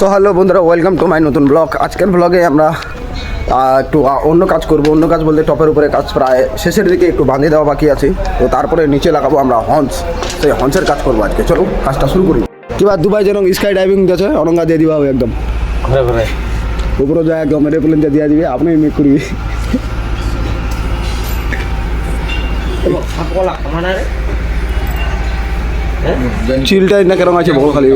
So hello বন্ধুরা, welcome to my নতুন blog. আজকের ব্লগে আমরা একটু অন্য কাজ করব। অন্য কাজ বলতে টপের উপরে কাজ প্রায় শেষের দিকে, একটু বাঁধিয়ে দেওয়া বাকি আছে। তো তারপরে নিচে লাগাবো আমরা হন্স। সেই হন্সের কাজ করবো আজকে। চলো কাজটা শুরু করি। কিবা দুবাই যেন স্কাই ডাইভিং আছে, অনঙ্গা দিয়ে দিবা হবে একদম উপরে যায়, একদম এরোপ্লেন দিয়ে দিবে, আপনি মেক করবি। চিলটাই না কেরম আছে বল খালি।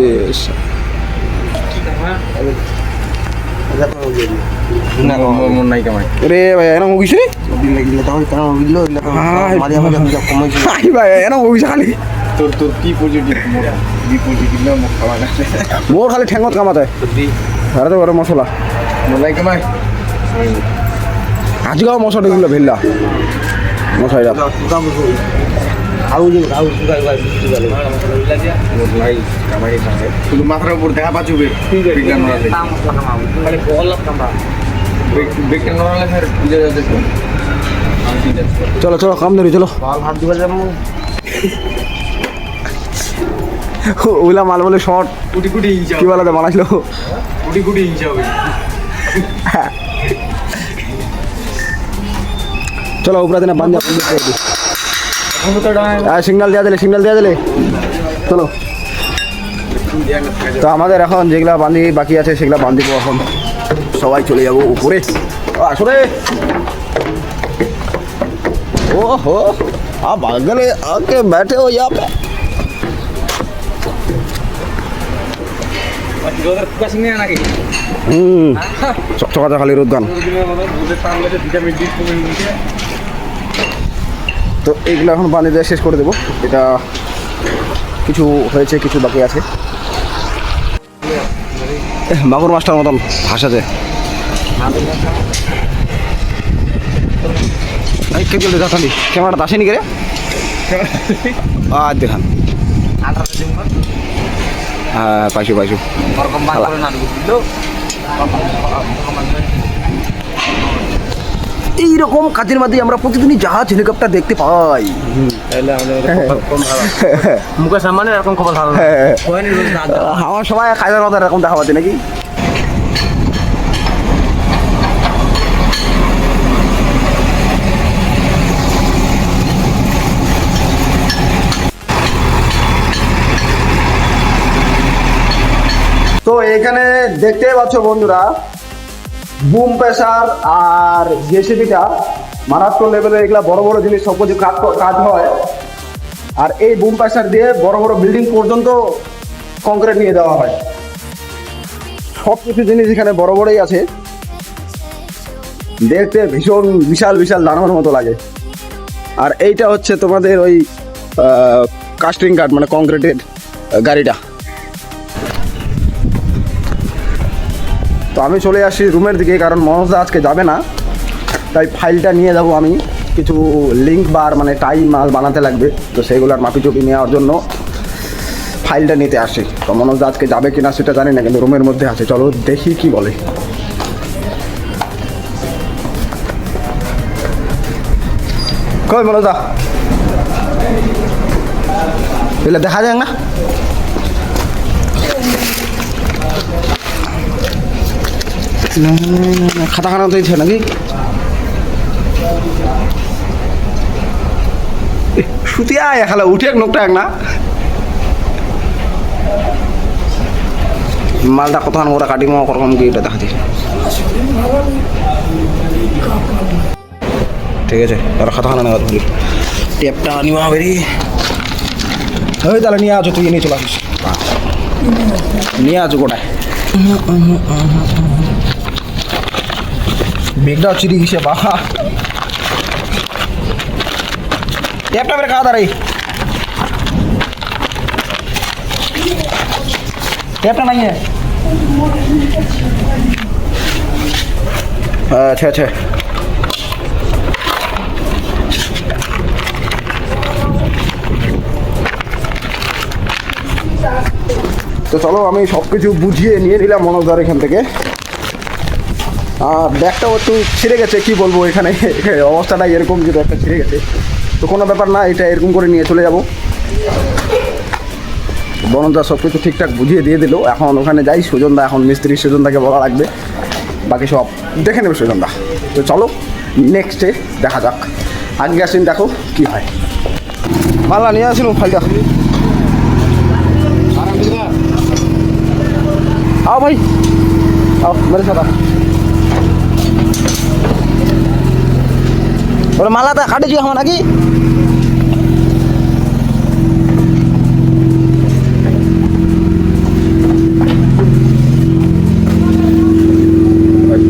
রে ভাই এরকম গেছে ভাই, এরকম গেছে খালি মোর খালি ঠেঙত কামাতে তো বড় মশলা আজকেও মশলা দিল ভেল্লা মশাইরা মাথার উপর দেখা পাচ্ছি। চলো চলো কাম ধরি, চলো। ওইলা মাল বলে শর্ট কি বলা বানাইছিল চলো উপরে দিনে বান্ধা সিগন্যাল দেওয়া দিলে চলো। তো আমাদের এখন যেগুলা বান্ধি বাকি আছে সেগুলা বান্ধিব। এখন সবাই চলে যাবো উপরে। আসলে ও হো গেলে আগে बैठे हो यहाँ पे। চকচকা খালি রোদ গান। তো এইগুলো এখন বানিয়ে দেওয়া শেষ করে দেবো। এটা কিছু হয়েছে, কিছু বাকি আছে। মাগুর মাছটার মতন ভাসাছে। কে চলে যাচ্ছি ক্যামেরাটা আসেনি কে রে? আর দেখান। হ্যাঁ পাইছো এইরকম কাজের মধ্যে আমরা প্রতিদিনই জাহাজ হেলিকপ্টার দেখতে পাই। মুখের সামনে এরকম খবর ভালো আমার সবাই কাজের মতো এরকম দেখা পাচ্ছে নাকি। তো এখানে দেখতে পাচ্ছ বন্ধুরা, বুম প্রেসার আর জেসিবিটা মারাত্মক লেভেলে এগুলা বড় বড় জিনিস সব কিছু কাজ হয়। আর এই বুম প্রেসার দিয়ে বড় বড় বিল্ডিং পর্যন্ত কংক্রিট নিয়ে দেওয়া হয়। সব কিছু জিনিস এখানে বড় বড়ই আছে, দেখতে ভীষণ বিশাল বিশাল দানার মতো লাগে। আর এইটা হচ্ছে তোমাদের ওই কাস্টিং কাঠ, মানে কংক্রিটের গাড়িটা। তো আমি চলে আসি রুমের দিকে, কারণ মনোজদা আজকে যাবে না, তাই ফাইলটা নিয়ে যাব আমি। কিছু লিঙ্ক বার মানে টাই মাল বানাতে লাগবে, তো সেগুলোর মাপিচুপি নেওয়ার জন্য ফাইলটা নিতে আসি। তো মনোজদা আজকে যাবে কিনা সেটা জানি না, কিন্তু রুমের মধ্যে আছে। চলো দেখি কি বলে। কই মনোজদা এগুলো দেখা যায় না? খাতা খানা তো ইচ্ছে নাকি শুতে আয় খালা উঠে এক নোকটা এক না মালটা কতক্ষণ ওরা কাটি মা করকম কি এটা দেখা দিচ্ছে। ঠিক আছে ওরা খাতা খানা নেওয়া ধরি টেপটা নিওয়া বেরি ওই তাহলে নিয়ে আছো, তুই নিয়ে চলে আসিস। নিয়ে আছো গোটায় বেগটা চিরি গেছে বাবা। ট্যাপটা মেরে খাওয়া দাঁড়াই, ট্যাপটা নাই। আচ্ছা আচ্ছা তো চলো আমি সব কিছু বুঝিয়ে নিয়ে নিলাম মনোজদার এখান থেকে। ব্যাগটাও একটু ছিঁড়ে গেছে, কি বলবো, এখানে অবস্থাটা এরকম যে ব্যাগটা ছিঁড়ে গেছে। তো কোনো ব্যাপার না, এটা এরকম করে নিয়ে চলে যাব। বনদা সব কিছু ঠিকঠাক বুঝিয়ে দিয়ে দিল। এখন ওখানে যাই, সুজনদা এখন মিস্ত্রি সুজনদাকে বলা লাগবে, বাকি সব দেখে নেবে সুজনদা। তো চলো নেক্সটে দেখা যাক, আগে আসেন দেখো কী হয়। মাল্লা নিয়ে আসুন ফাইলটা। आओ भाई, आओ मेरे साथ आओ। और माला था खाटे जी हमारा की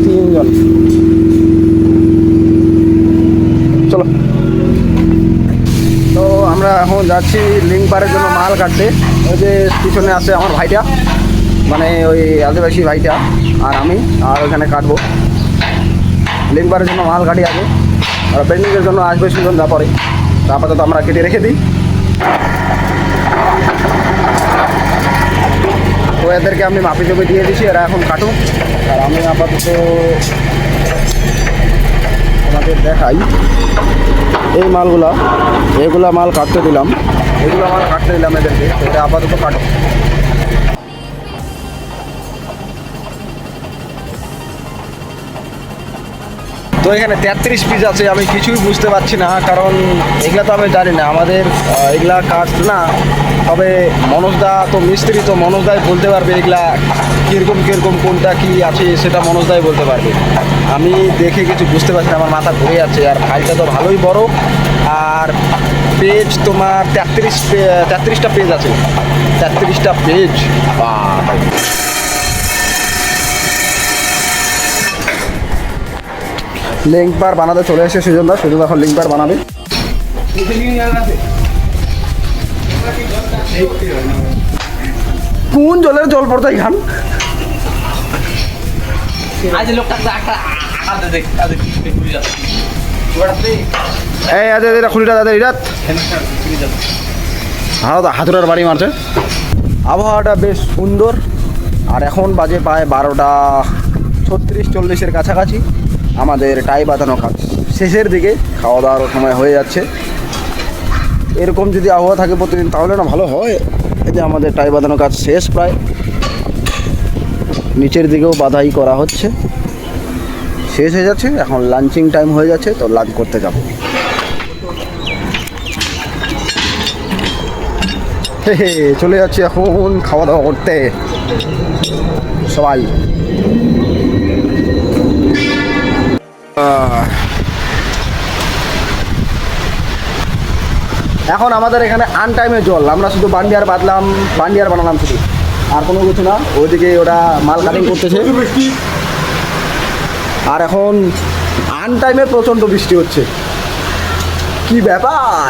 3 জন। চলো, তো আমরা এখন যাচ্ছি লিঙ্ক পারের জন্য মাল কাটতে। ওই যে পিছনে আছে আমার ভাইটা, মানে ওই আদিবাসী ভাইটা আর আমি, আর ওখানে কাটবো লিঙ্ক পারের জন্য মাল কাটি আগে, আর পেন্ডিংয়ের জন্য আসবে সুজন যা পরে। তো আপাতত আমরা কেটে রেখে দিই। তো এদেরকে আমি মাপি জমি দিয়ে দিচ্ছি, এরা এখন কাটুক, আর আমি আপাতত আমাদের দেখাই এই মালগুলা, এগুলা মাল কাটতে দিলাম, এগুলো মাল কাটতে দিলাম এদেরকে, এটা আপাতত কাটো। তো এখানে 33 পিস আছে, আমি কিছুই বুঝতে পারছি না, কারণ এগুলা তো আমি জানি না, আমাদের এগুলা কাজ না। তবে মনোজদা তো মিস্ত্রি, তো মনোজদাই বলতে পারবে এগুলা কীরকম কীরকম কোনটা কী আছে, সেটা মনোজদাই বলতে পারবে। আমি দেখে কিছু বুঝতে পারছি না, আমার মাথা ঘুরে যাচ্ছে। আর ফাইলটা তো ভালোই বড়, আর পেজ তোমার 33টা পেজ আছে, 33টা পেজ। লিঙ্ক বার বানাতে চলে এসে সুজনদা এখন লিঙ্ক বার বানাবে। কোন জলের জল পড়তো এখান? এই আজ এটা খুলিটা দাদা ইরাত হাতুড়ার বাড়ি মারছে। আবহাওয়াটা বেশ সুন্দর, আর এখন বাজে প্রায় 12টা 36-40-এর কাছাকাছি। আমাদের টাই বাঁধানো কাজ শেষের দিকে, খাওয়া দাওয়ার সময় হয়ে যাচ্ছে। এরকম যদি আবহাওয়া থাকে প্রতিদিন তাহলে না ভালো হয়। এই যে আমাদের টাই বাঁধানো কাজ শেষ প্রায়, নিচের দিকেও বাঁধাই করা হচ্ছে, শেষ হয়ে যাচ্ছে। এখন লাঞ্চিং টাইম হয়ে যাচ্ছে, তো লাঞ্চ করতে যাব। চলে যাচ্ছি এখন খাওয়া দাওয়া করতে সবাই। এখন আমাদের এখানে আনটাইমে জল, আমরা শুধু বান্ডিয়ার বানালাম শুধু, আর কোনো কিছু না। ওইদিকে ওরা মাল কাটিং করতেছে, আর এখন আনটাইমে প্রচণ্ড বৃষ্টি হচ্ছে। কি ব্যাপার!